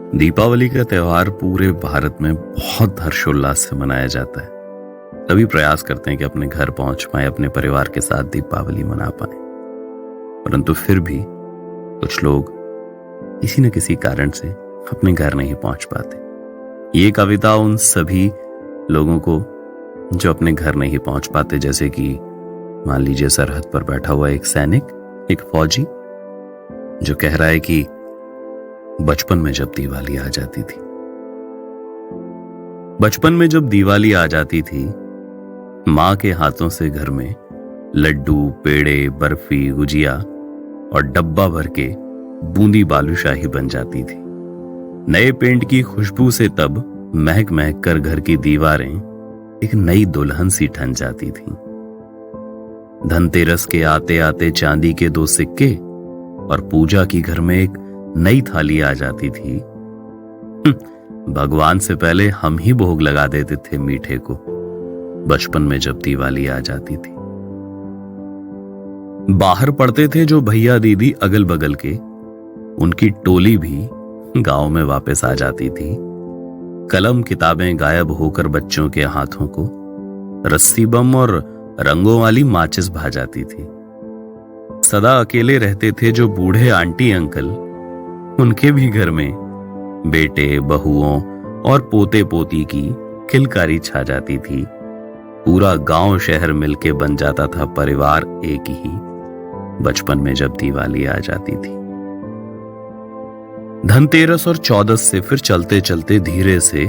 दीपावली का त्योहार पूरे भारत में बहुत हर्षोल्लास से मनाया जाता है। सभी प्रयास करते हैं कि अपने घर पहुंच पाए, अपने परिवार के साथ दीपावली मना पाए, परंतु फिर भी कुछ लोग किसी न किसी कारण से अपने घर नहीं पहुंच पाते। ये कविता उन सभी लोगों को जो अपने घर नहीं पहुंच पाते, जैसे कि मान लीजिए सरहद पर बैठा हुआ एक सैनिक, एक फौजी जो कह रहा है कि बचपन में जब दिवाली आ जाती थी, बचपन में जब दिवाली आ जाती थी, मां के हाथों से घर में लड्डू, पेड़े, बर्फी, गुजिया और डब्बा भर के बूंदी बालूशाही बन जाती थी। नए पेंट की खुशबू से तब महक महक कर घर की दीवारें एक नई दुल्हन सी ठन जाती थीं। धनतेरस के आते आते चांदी के 2 सिक्के और पूजा की घर में एक नई थाली आ जाती थी। भगवान से पहले हम ही भोग लगा देते थे मीठे को, बचपन में जब दिवाली आ जाती थी। बाहर पड़ते थे जो भैया दीदी अगल बगल के, उनकी टोली भी गांव में वापस आ जाती थी। कलम किताबें गायब होकर बच्चों के हाथों को रस्सी बम और रंगों वाली माचिस भा जाती थी। सदा अकेले रहते थे जो बूढ़े आंटी अंकल, उनके भी घर में बेटे, बहुओं और पोते पोती की किलकारी छा जाती थी। पूरा गांव शहर मिलके बन जाता था परिवार एक ही, बचपन में जब दिवाली आ जाती थी। धनतेरस और चौदस से फिर चलते चलते धीरे से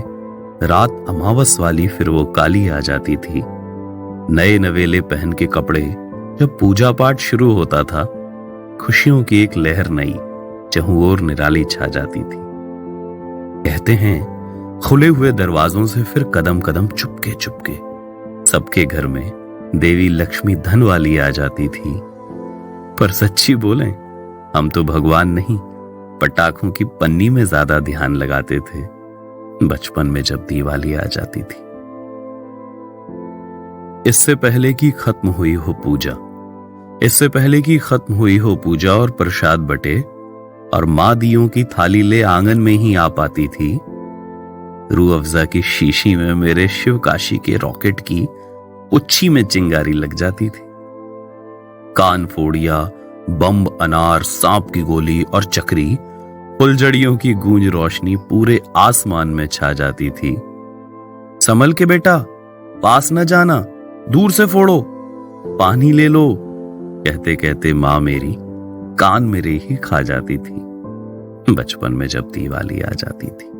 रात अमावस वाली फिर वो काली आ जाती थी। नए नवेले पहन के कपड़े जब पूजा पाठ शुरू होता था, खुशियों की एक लहर नई चहुं ओर निराली छा जाती थी। कहते हैं खुले हुए दरवाजों से फिर कदम कदम चुपके चुपके सबके घर में देवी लक्ष्मी धन वाली आ जाती थी। पर सच्ची बोलें, हम तो भगवान नहीं, पटाखों की पन्नी में ज्यादा ध्यान लगाते थे बचपन में जब दिवाली आ जाती थी। इससे पहले कि खत्म हुई हो पूजा, इससे पहले कि खत्म हुई हो पूजा और प्रसाद बटे और मां दियों की थाली ले आंगन में ही आ पाती थी, रूह अफ़ज़ा की शीशी में मेरे शिव काशी के रॉकेट की उच्छी में चिंगारी लग जाती थी। कान फोड़िया, बम, अनार, सांप की गोली और चक्री, फुलझड़ियों की गूंज रोशनी पूरे आसमान में छा जाती थी। संभल के बेटा, पास न जाना, दूर से फोड़ो, पानी ले लो, कहते कहते मां मेरी कान मेरे ही खा जाती थी बचपन में जब दिवाली आ जाती थी।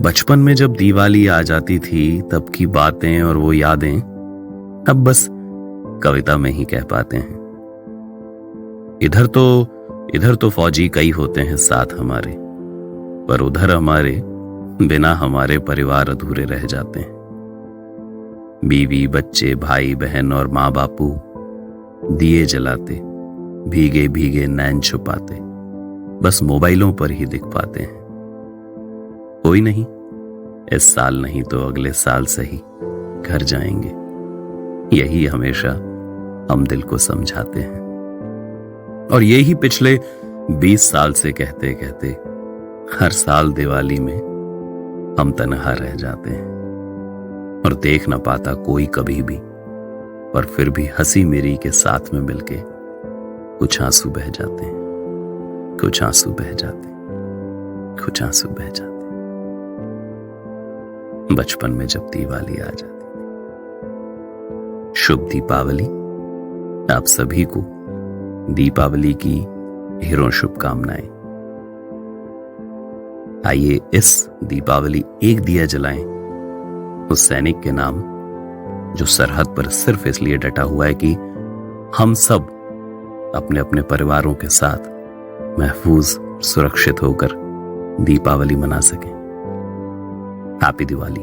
बचपन में जब दिवाली आ जाती थी तब की बातें और वो यादें अब बस कविता में ही कह पाते हैं। इधर तो फौजी कई होते हैं साथ हमारे, पर उधर हमारे बिना हमारे परिवार अधूरे रह जाते हैं। बीवी, बच्चे, भाई बहन और माँ बापू दिए जलाते, भीगे भीगे नैन छुपाते, बस मोबाइलों पर ही दिख पाते हैं। कोई नहीं, इस साल नहीं तो अगले साल सही घर जाएंगे, यही हमेशा हम दिल को समझाते हैं। और यही पिछले 20 साल से कहते कहते हर साल दिवाली में हम तन्हा रह जाते हैं और देख ना पाता कोई कभी भी, पर फिर भी हंसी मेरी के साथ में मिलके कुछ आंसू बह जाते हैं, कुछ आंसू बह जाते, कुछ आंसू बह जाते बचपन में जब दिवाली आ जाती। शुभ दीपावली, आप सभी को दीपावली की ढेरों शुभकामनाएं। आइए इस दीपावली एक दिया जलाएं उस सैनिक के नाम जो सरहद पर सिर्फ इसलिए डटा हुआ है कि हम सब अपने अपने परिवारों के साथ महफूज, सुरक्षित होकर दीपावली मना सकें। हैप्पी दिवाली।